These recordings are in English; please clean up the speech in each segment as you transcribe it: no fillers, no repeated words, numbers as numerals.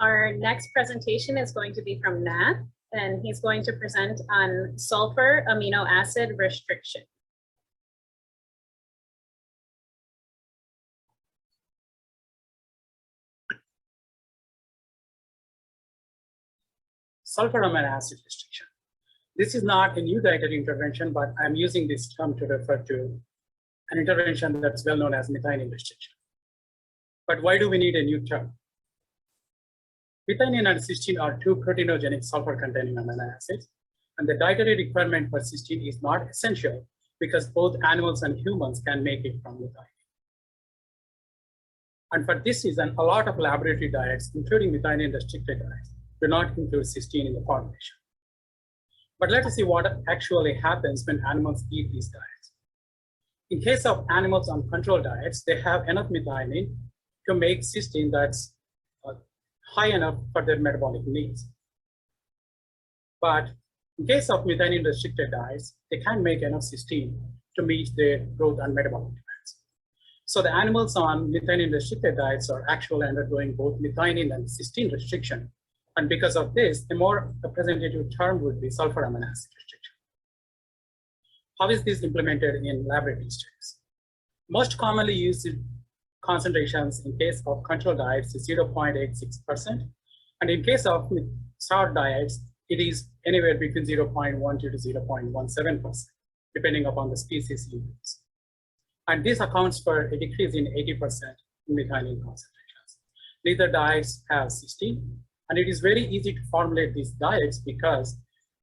Our next presentation is going to be from Nat, and he's going to present on sulfur amino acid restriction. Sulfur amino acid restriction. This is not a new dietary intervention, but I'm using this term to refer to an intervention that's well known as methionine restriction. But why do we need a new term? Methionine and cysteine are two proteinogenic sulfur-containing amino acids, and the dietary requirement for cysteine is not essential because both animals and humans can make it from methionine. And for this reason, a lot of laboratory diets, including methionine-restricted diets, do not include cysteine in the formulation. But let us see what actually happens when animals eat these diets. In case of animals on controlled diets, they have enough methionine to make cysteine that's high enough for their metabolic needs. But in case of methionine-restricted diets, they can't make enough cysteine to meet their growth and metabolic demands. So the animals on methionine-restricted diets are actually undergoing both methionine and cysteine restriction. And because of this, a more representative term would be sulfur amino acid restriction. How is this implemented in laboratory studies? Most commonly used concentrations in case of control diets is 0.86%. And in case of SAAR diets, it is anywhere between 0.12 to 0.17%, depending upon the species you use. And this accounts for a decrease in 80% in methionine concentrations. Neither diets have cysteine, and it is very easy to formulate these diets because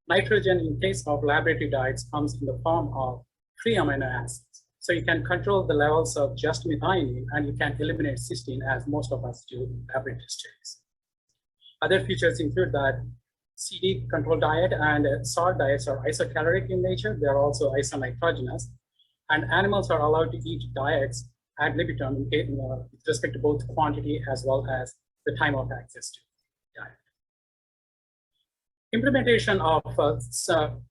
nitrogen in case of laboratory diets comes in the form of free amino acids. So you can control the levels of just methionine and you can eliminate cysteine as most of us do in laboratory studies. Other features include that CD control diet and SAAR diets are isocaloric in nature. They are also isonitrogenous, and animals are allowed to eat diets ad libitum with respect to both quantity as well as the time of access to diet. Implementation of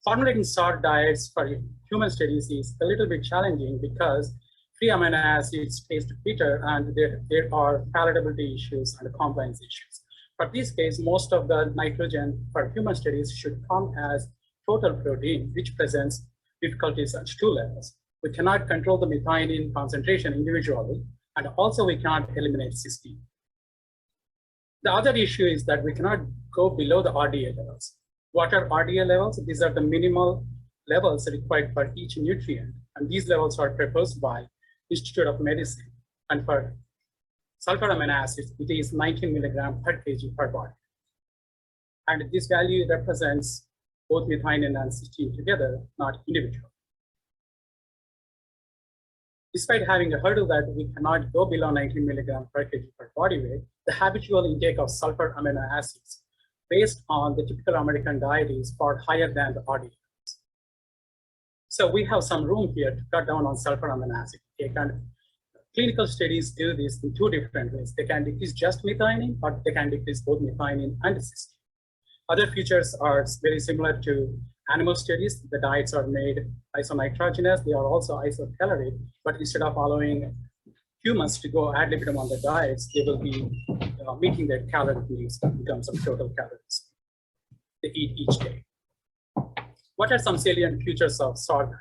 formulating SAAR diets for human studies is a little bit challenging because free amino acids taste bitter and there are palatability issues and compliance issues. For this case, most of the nitrogen for human studies should come as total protein, which presents difficulties at two levels. We cannot control the methionine concentration individually, and also we cannot eliminate cysteine. The other issue is that we cannot go below the RDA levels. What are RDA levels? These are the minimal levels required for each nutrient, and these levels are proposed by Institute of Medicine. And for sulfur amino acids, it is 19 milligram per kg per body. And this value represents both methionine and cysteine together, not individually. Despite having a hurdle that we cannot go below 19 milligram per kg per body weight, the habitual intake of sulfur amino acids based on the typical American diet is far higher than the RDA. So we have some room here to cut down on sulfur amino acid intake, and clinical studies do this in two different ways. They can decrease just methionine, or they can decrease both methionine and cysteine. Other features are very similar to animal studies. The diets are made isonitrogenous. They are also isocaloric, but instead of allowing humans to go ad libitum on the diets, they will be meeting their caloric needs in terms of total calories they eat each day. What are some salient features of SAAR diet?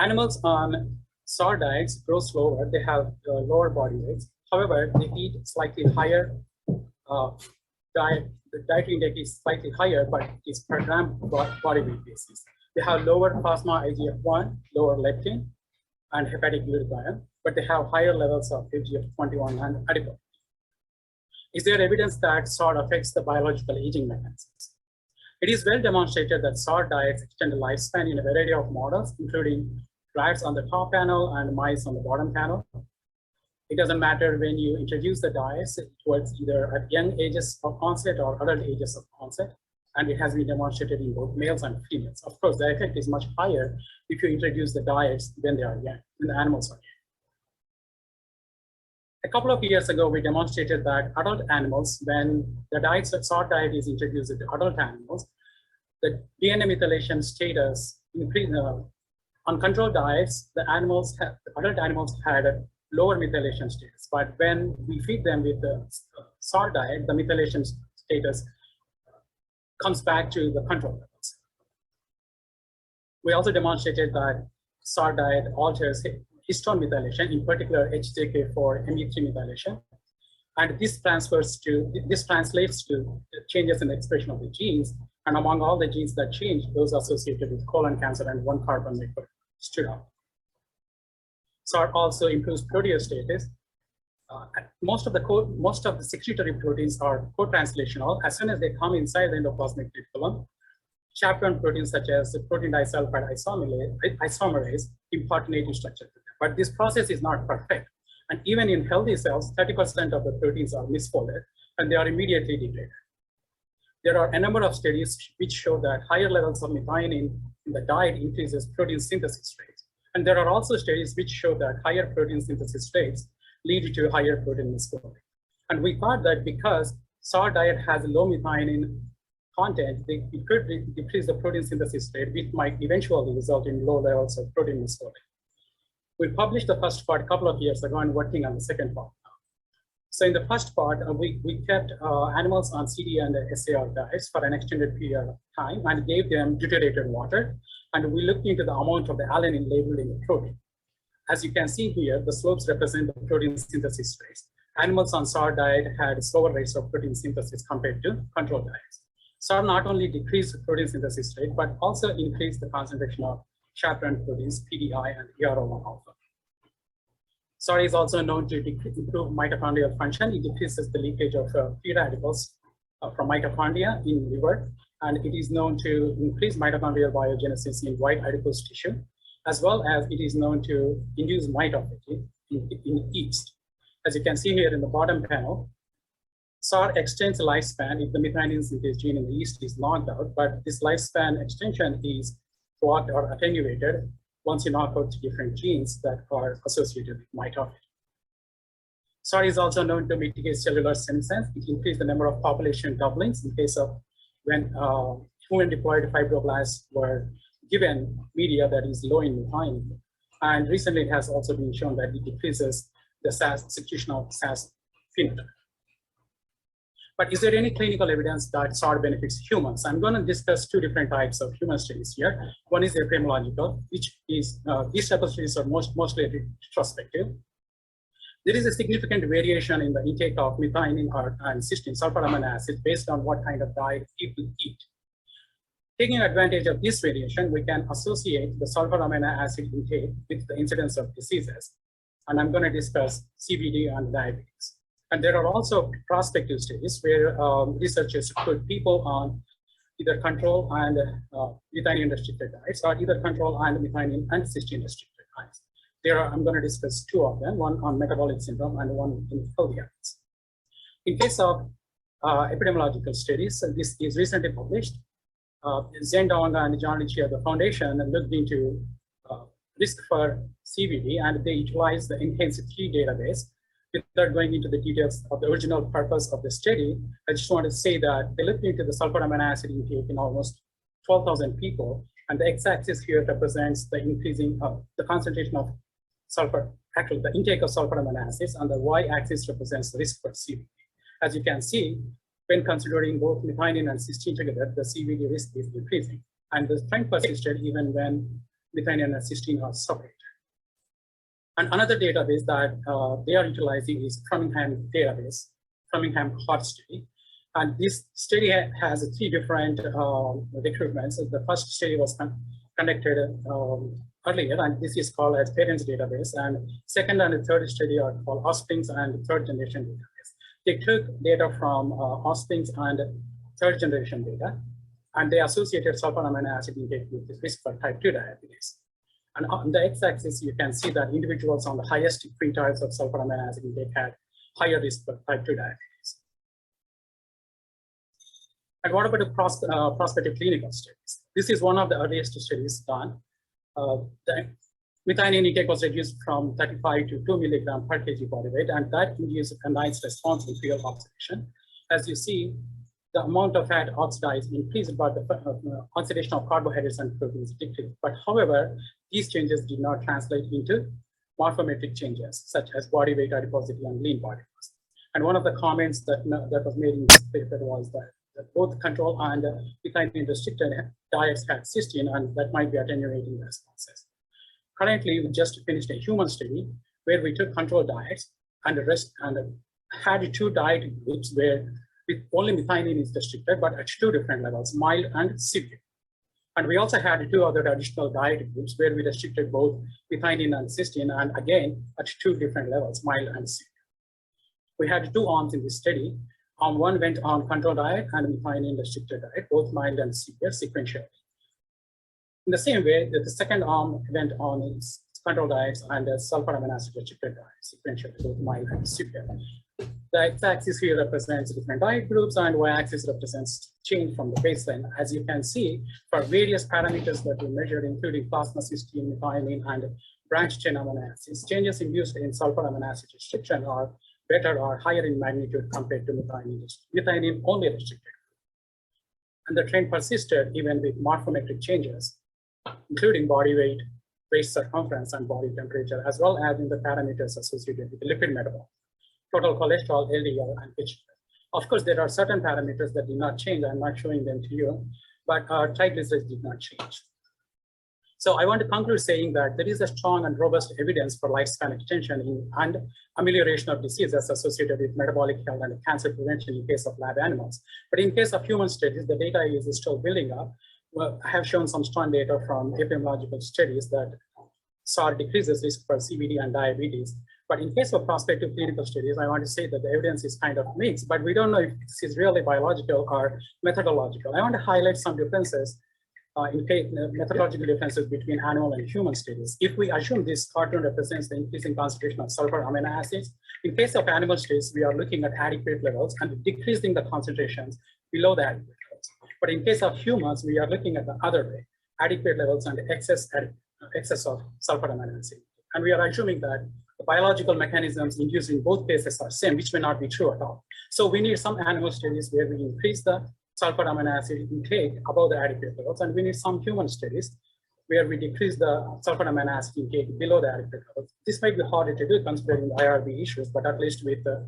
Animals on SAAR diets grow slower. They have lower body weights. However, they eat slightly higher diet. The dietary intake is slightly higher, but it is per gram body weight basis. They have lower plasma IGF-1, lower leptin, and hepatic glutathione, but they have higher levels of FGF21 and adiponectin. Is there evidence that SAAR affects the biological aging mechanisms? It is well demonstrated that SAAR diets extend the lifespan in a variety of models, including rats on the top panel and mice on the bottom panel. It doesn't matter when you introduce the diets towards either at young ages of onset or adult ages of onset, and it has been demonstrated in both males and females. Of course, the effect is much higher if you introduce the diets when they are young, when the animals are young. A couple of years ago, we demonstrated that adult animals, when the SAAR diet is introduced to adult animals, the DNA methylation status increased. On controlled diets, adult animals had lower methylation status. But when we feed them with the SAAR diet, the methylation status comes back to the control levels. We also demonstrated that SAAR diet alters histone methylation, in particular HJK4 ME3 methylation. And this translates to changes in the expression of the genes. And among all the genes that change, those associated with colon cancer and 1-carbon network stood out. SAAR also improves proteostasis. Most of the secretory proteins are co-translational. As soon as they come inside the endoplasmic reticulum, chaperone proteins such as the protein disulfide isomerase impart native structure to them. But this process is not perfect. And even in healthy cells, 30% of the proteins are misfolded and they are immediately degraded. There are a number of studies which show that higher levels of methionine in the diet increases protein synthesis rates. And there are also studies which show that higher protein synthesis rates lead to higher protein misfolding. And we thought that because SAAR diet has a low methionine content, it could decrease the protein synthesis rate, which might eventually result in low levels of protein misfolding. We published the first part a couple of years ago and working on the second part now. So in the first part, we kept animals on CD and SAR diets for an extended period of time and gave them deuterated water. And we looked into the amount of the alanine labeled in the protein. As you can see here, the slopes represent the protein synthesis rates. Animals on SAR diet had slower rates of protein synthesis compared to control diets. SAR not only decreased the protein synthesis rate, but also increased the concentration of chaperone proteins, PDI and ERO1 alpha. SAR is also known to improve mitochondrial function. It decreases the leakage of free radicals from mitochondria in liver, and it is known to increase mitochondrial biogenesis in white adipose tissue, as well as it is known to induce mitophagy in yeast. As you can see here in the bottom panel, SAR extends the lifespan if the methionine synthase gene in the yeast is knocked out, but this lifespan extension is blocked or attenuated once you knock out different genes that are associated with mitophagy. SAR is also known to mitigate cellular senescence. It increased the number of population doublings in case of when human diploid fibroblasts were given media that is low in methionine. And recently it has also been shown that it decreases the secretion of SAAS phenotype. But is there any clinical evidence that SAAR benefits humans? I'm going to discuss two different types of human studies here. One is epidemiological, which is, these type of studies are mostly retrospective. There is a significant variation in the intake of methionine and cysteine, sulfur amino acids, based on what kind of diet people eat. Taking advantage of this variation, we can associate the sulfur amino acid intake with the incidence of diseases. And I'm going to discuss CVD and diabetes. And there are also prospective studies where researchers put people on either control and methionine restricted diets, or either control and methionine and cysteine restricted diets. I'm going to discuss two of them, one on metabolic syndrome and one in healthy habits. In case of epidemiological studies, this is recently published. Zhendong and John Ritchie of the foundation looked into risk for CVD, and they utilized the Enhance3 database. Without going into the details of the original purpose of the study, I just want to say that they looked into the sulfur amino acid intake in almost 12,000 people, and the x-axis here represents the increasing of the concentration of sulfur, actually the intake of sulfur amino acids, and the y-axis represents the risk for CVD. As you can see, when considering both methionine and cysteine together, the CVD risk is increasing, and the trend persisted even when methionine and cysteine are separated. And another database that they are utilizing is Framingham database, Framingham Heart Study. And this study has three different recruitments. The first study was conducted earlier, and this is called as Parents Database. And second and the third study are called Offsprings and Third Generation Database. They took data from Offsprings and third generation data, and they associated sulfur amino acid intake with the risk for type 2 diabetes. And on the x-axis, you can see that individuals on the highest quintiles of sulfur amino acid intake had higher risk for type 2 diabetes. And what about the prospective clinical studies? This is one of the earliest studies done. The methionine intake was reduced from 35 to 2 milligram per kg body weight, and that induced a nice response in field oxidation. As you see, the amount of fat oxidized increased, but the oxidation of carbohydrates and proteins decreased. But however, these changes did not translate into morphometric changes, such as body weight, adiposity, and lean body mass. And one of the comments that was made in this paper was that both control and methionine-restricted diets had cysteine, and that might be attenuating the responses. Currently, we just finished a human study where we took control diets and had 2 diet groups where with only methionine is restricted, but at 2 different levels, mild and severe. And we also had 2 other additional diet groups where we restricted both methionine and cysteine, and again at 2 different levels, mild and severe. We had 2 arms in this study. Arm 1 went on control diet and methionine restricted diet, both mild and severe sequentially. In the same way, the second arm went on its control diets and sulfur amino acid restricted diet sequentially, both mild and severe. The x-axis here represents different diet groups, and y-axis represents change from the baseline. As you can see, for various parameters that we measured, including plasma cysteine, methionine, and branched chain amino acids, changes induced in sulfur amino acid restriction are better or higher in magnitude compared to methionine only restricted. And the trend persisted even with morphometric changes, including body weight, waist circumference, and body temperature, as well as in the parameters associated with lipid metabolic, total cholesterol, LDL, and HDL. Of course, there are certain parameters that did not change. I'm not showing them to you, but our triglycerides did not change. So I want to conclude saying that there is a strong and robust evidence for lifespan extension and amelioration of diseases associated with metabolic health and cancer prevention in case of lab animals. But in case of human studies, the data is still building up. Well, I have shown some strong data from epidemiological studies that SAAR decreases risk for CVD and diabetes. But in case of prospective clinical studies, I want to say that the evidence is kind of mixed, but we don't know if this is really biological or methodological. I want to highlight some differences methodological differences between animal and human studies. If we assume this cartoon represents the increasing concentration of sulfur amino acids, in case of animal studies, we are looking at adequate levels and decreasing the concentrations below the adequate levels. But in case of humans, we are looking at the other way, adequate levels and excess of sulfur amino acid. And we are assuming that the biological mechanisms induced in both cases are same, which may not be true at all. So we need some animal studies where we increase the sulfur amino acid intake above the adequate levels, and we need some human studies where we decrease the sulfur amino acid intake below the adequate levels. This might be harder to do considering the IRB issues, but at least with the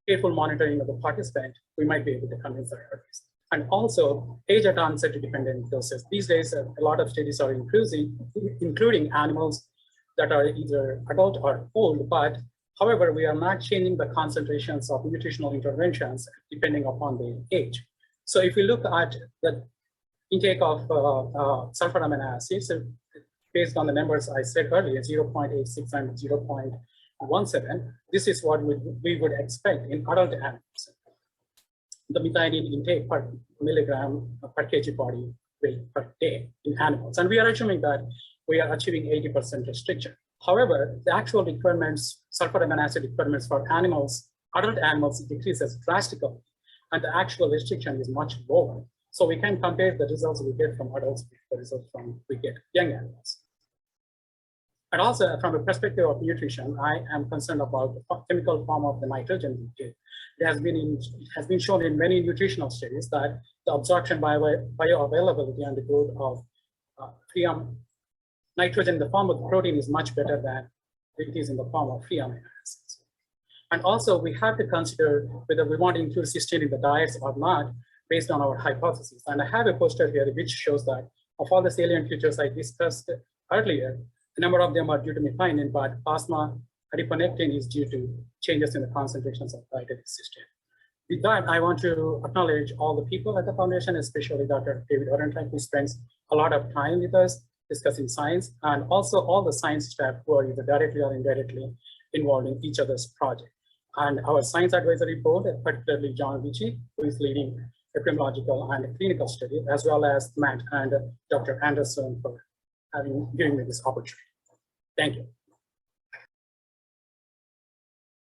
careful monitoring of the participant, we might be able to convince the authorities. And also age at onset dependent doses. These days, a lot of studies are including animals that are either adult or old, but however, we are not changing the concentrations of nutritional interventions depending upon the age. So if we look at the intake of sulfur amino acids, based on the numbers I said earlier, 0.86 and 0.17, this is what we would expect in adult animals. The methionine intake per milligram per kg body weight per day in animals. And we are assuming that we are achieving 80% restriction. However, the actual requirements, sulfur amino acid requirements for animals, adult animals decreases drastically, and the actual restriction is much lower. So we can compare the results we get from adults with the results we get young animals. And also from a perspective of nutrition, I am concerned about the chemical form of the nitrogen. It has been shown in many nutritional studies that the absorption, bioavailability, and the growth of free nitrogen in the form of the protein is much better than it is in the form of free amino acids. And also we have to consider whether we want to include cysteine in the diets or not based on our hypothesis. And I have a poster here which shows that of all the salient features I discussed earlier, a number of them are due to methionine, but plasma adiponectin is due to changes in the concentrations of dietary cysteine. With that, I want to acknowledge all the people at the foundation, especially Dr. David Orenthal, who spends a lot of time with us discussing science, and also all the science staff who are either directly or indirectly involved in each other's project. And our science advisory board, particularly John Vici, who is leading epidemiological and clinical studies, as well as Matt and Dr. Anderson for giving me this opportunity. Thank you.